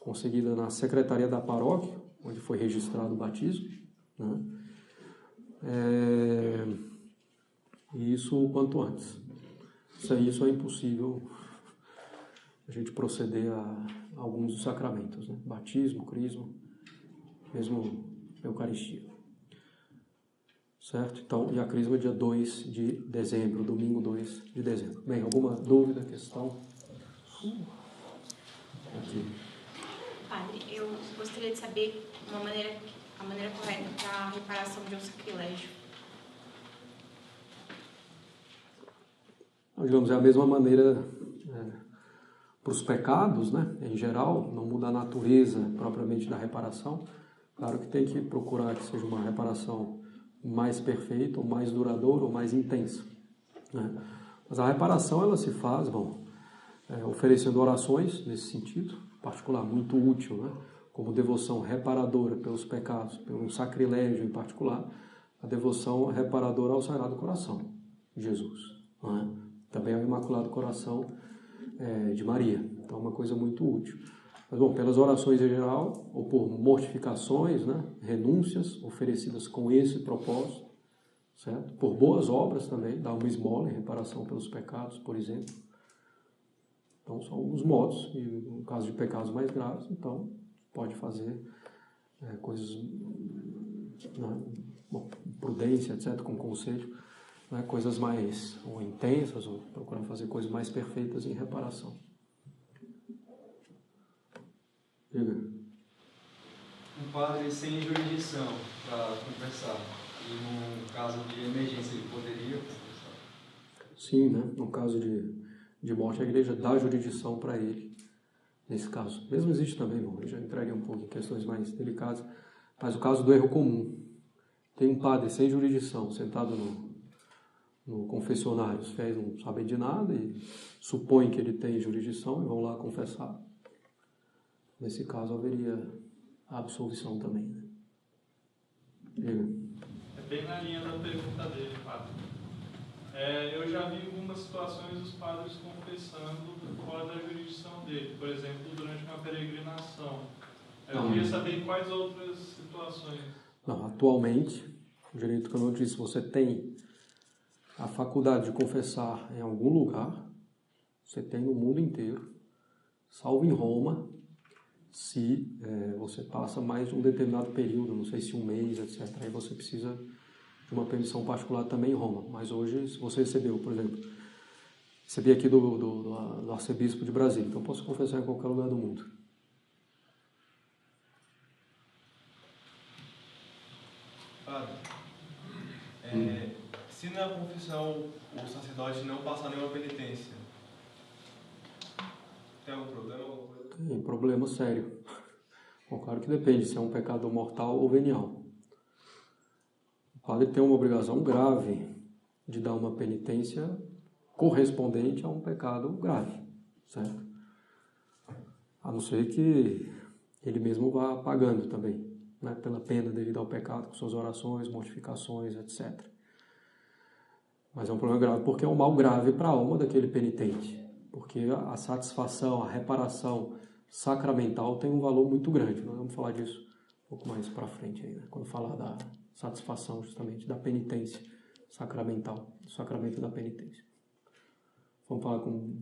conseguida na secretaria da paróquia, onde foi registrado o batismo, né? E isso o quanto antes. Sem isso é impossível a gente proceder a alguns dos sacramentos, né? Batismo, crisma, mesmo Eucaristia. Certo? Então, e a crisma dia 2 de dezembro, domingo 2 de dezembro. Bem, alguma dúvida, questão? Aqui. Padre, eu gostaria de saber a maneira correta para a reparação de um sacrilégio. Digamos, é a mesma maneira para os pecados, né? Em geral, não muda a natureza propriamente da reparação. Claro que tem que procurar que seja uma reparação mais perfeita, ou mais duradoura, ou mais intensa, né? Mas a reparação, ela se faz, oferecendo orações nesse sentido, em particular muito útil, né? Como devoção reparadora pelos pecados, pelo sacrilégio em particular, a devoção reparadora ao Sagrado Coração de Jesus, né? Também ao Imaculado Coração de Maria. Então é uma coisa muito útil. Mas, pelas orações em geral, ou por mortificações, né, renúncias oferecidas com esse propósito, certo? Por boas obras também, dar uma esmola em reparação pelos pecados, por exemplo. Então, são alguns modos, e no caso de pecados mais graves, então, pode fazer coisas, né, prudência, etc., com conselho, né, coisas mais ou intensas, ou procurar fazer coisas mais perfeitas em reparação. Um padre sem jurisdição para confessar, e no caso de emergência ele poderia confessar? Sim, né? No caso de morte, a igreja dá jurisdição para ele, nesse caso. Mesmo existe também, eu já entreguei um pouco em questões mais delicadas, mas o caso do erro comum. Tem um padre sem jurisdição, sentado no confessionário, os fiéis não sabem de nada e supõem que ele tem jurisdição e vão lá confessar. Nesse caso, haveria a absolvição também, né? É bem na linha da pergunta dele, padre. Eu já vi algumas situações dos padres confessando fora da jurisdição dele, por exemplo, durante uma peregrinação. Eu queria saber em quais outras situações. Não, atualmente, o direito canônico diz, se você tem a faculdade de confessar em algum lugar, você tem no mundo inteiro, salvo em Roma, se você passa mais de um determinado período, não sei se um mês, etc. Aí você precisa de uma permissão particular também em Roma. Mas hoje, se você recebeu, por exemplo, recebi aqui do arcebispo de Brasília, então posso confessar em qualquer lugar do mundo. Padre, se na confissão o sacerdote não passar nenhuma penitência, tem algum problema? tem problema sério. Bom, claro que depende se é um pecado mortal ou venial. O padre tem uma obrigação grave de dar uma penitência correspondente a um pecado grave, certo? A não ser que ele mesmo vá pagando também, né, pela pena devido ao pecado, com suas orações, mortificações, etc. Mas é um problema grave porque é um mal grave para a alma daquele penitente, porque a satisfação, a reparação sacramental tem um valor muito grande. Nós vamos falar disso um pouco mais para frente aí, né, quando falar da satisfação justamente da penitência sacramental, do sacramento da penitência. Vamos falar com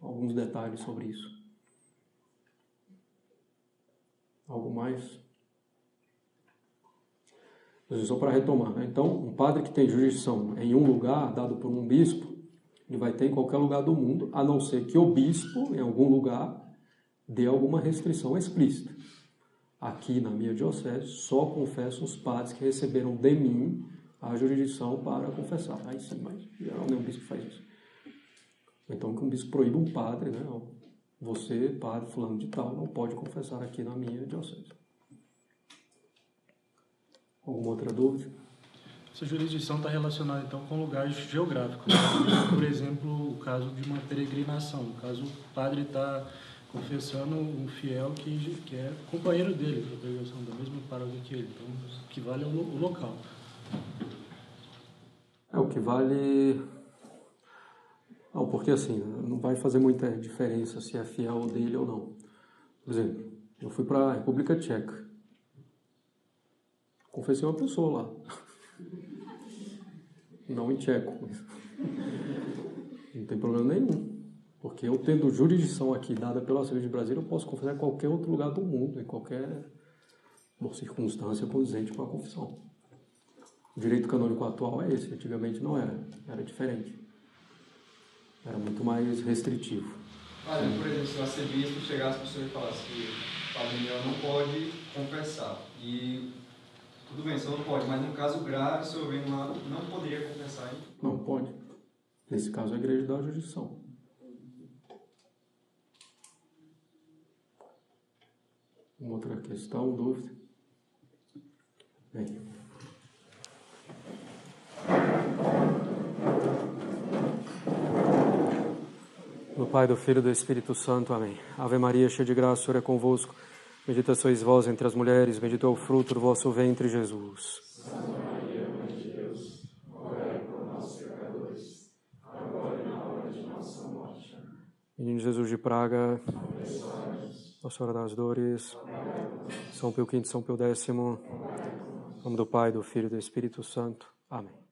alguns detalhes sobre isso. Algo mais? Só para retomar, né? Então, um padre que tem jurisdição em um lugar, dado por um bispo, ele vai ter em qualquer lugar do mundo, a não ser que o bispo, em algum lugar, dê alguma restrição explícita. Aqui na minha diocese, só confesso os padres que receberam de mim a jurisdição para confessar. Aí sim, mas em geral nenhum bispo faz isso. Então, que um bispo proíbe um padre, né? Você, padre fulano de tal, não pode confessar aqui na minha diocese. Alguma outra dúvida? Essa jurisdição está relacionada, então, com lugares geográficos. Por exemplo, o caso de uma peregrinação. No caso, o padre está confessando um fiel que é companheiro dele, da peregrinação, da mesma paróquia que ele. Então, o que vale é o local. O que vale... Não, porque assim, não vai fazer muita diferença se é fiel dele ou não. Por exemplo, eu fui para a República Tcheca. Confessei uma pessoa lá. Não em tcheco. Não tem problema nenhum. Porque eu tendo jurisdição aqui dada pela Assembleia de Brasília, eu posso confessar em qualquer outro lugar do mundo, em qualquer circunstância condizente com a confissão. O direito canônico atual é esse. Antigamente não era. Era diferente. Era muito mais restritivo. Olha, por exemplo, se o arcebispo chegasse para o senhor e falasse que o padre Daniel não pode confessar, e tudo bem, o senhor não pode, mas num caso grave, o senhor vem lá, não poderia confessar, hein? Não pode. Nesse caso, a igreja dá a jurisdição. Uma outra questão, dúvida? Bem. Do Pai, do Filho e do Espírito Santo. Amém. Ave Maria, cheia de graça, o Senhor é convosco. Bendita sois vós entre as mulheres, bendito é o fruto do vosso ventre, Jesus. Santa Maria, Mãe de Deus, rogai por nós, pecadores, agora e na hora de nossa morte. Menino Jesus de Praga, Nossa Senhora das Dores, São Pio V, São Pio X, em nome do Pai, do Filho e do Espírito Santo. Amém.